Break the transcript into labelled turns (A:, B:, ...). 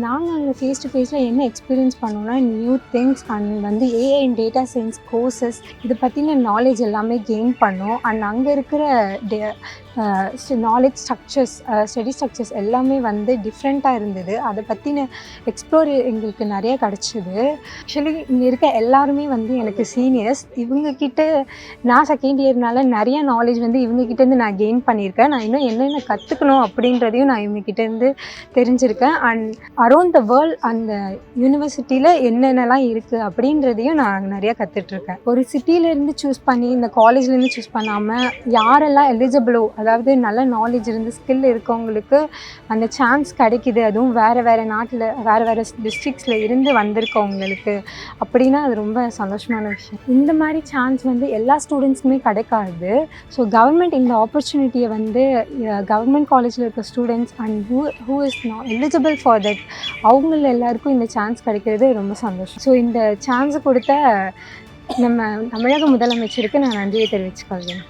A: நாங்கள் அங்கே face to ஃபேஸில் என்ன எக்ஸ்பீரியன்ஸ் பண்ணோம்னா நியூ திங்ஸ் அண்ட் வந்து AI and data science courses இதை பற்றின நாலேஜ் எல்லாமே கெயின் பண்ணோம். அண்ட் அங்கே இருக்கிற நாலேஜ் ஸ்ட்ரக்சர்ஸ் ஸ்டடி ஸ்ட்ரக்சர்ஸ் எல்லாமே வந்து டிஃப்ரெண்ட்டாக இருந்தது. அதை பற்றின எக்ஸ்ப்ளோர் எங்களுக்கு நிறைய கிடச்சிது. ஆக்சுவலி இங்கே இருக்க எல்லாருமே வந்து எனக்கு சீனியர்ஸ். இவங்கக்கிட்ட நான் செகண்ட் இயர்னால நிறைய நாலேஜ் வந்து இவங்ககிட்டேருந்து நான் கெயின் பண்ணியிருக்கேன். நான் இன்னும் என்னென்ன கற்றுக்கணும் அப்படின்றதையும் நான் இவங்ககிட்டேருந்து தெரிஞ்சிருக்கேன். அண்ட் அரௌண்ட் த வேர்ல்ட் அந்த யூனிவர்சிட்டியில் என்னென்னலாம் இருக்குது அப்படின்றதையும் நான் நிறையா கற்றுட்ருக்கேன். ஒரு சிட்டியிலேருந்து சூஸ் பண்ணி இந்த காலேஜ்லேருந்து சூஸ் பண்ணாமல் யாரெல்லாம் எலிஜிபிளோ, அதாவது நல்ல நாலேஜ் இருந்து ஸ்கில் இருக்கவங்களுக்கு அந்த சான்ஸ் கிடைக்கிது, அதுவும் வேறு நாட்டில் வேறு டிஸ்ட்ரிக்ஸில் இருந்து வந்திருக்கவங்களுக்கு அப்படின்னா அது ரொம்ப சந்தோஷமான விஷயம். இந்த மாதிரி சான்ஸ் வந்து எல்லா ஸ்டூடெண்ட்ஸ்க்குமே கிடைக்காது. ஸோ கவர்மெண்ட் இந்த ஆப்பர்ச்சுனிட்டியை வந்து கவர்மெண்ட் காலேஜில் இருக்க students and who is not eligible for that அவங்கள எல்லாருக்கும் இந்த சான்ஸ் கிடைக்கிறது ரொம்ப சந்தோஷம். ஸோ இந்த சான்ஸ் கொடுத்த நம்ம தமிழக முதலமைச்சருக்கு நான் நன்றியை தெரிவிச்சுக்கொள்கிறேன்.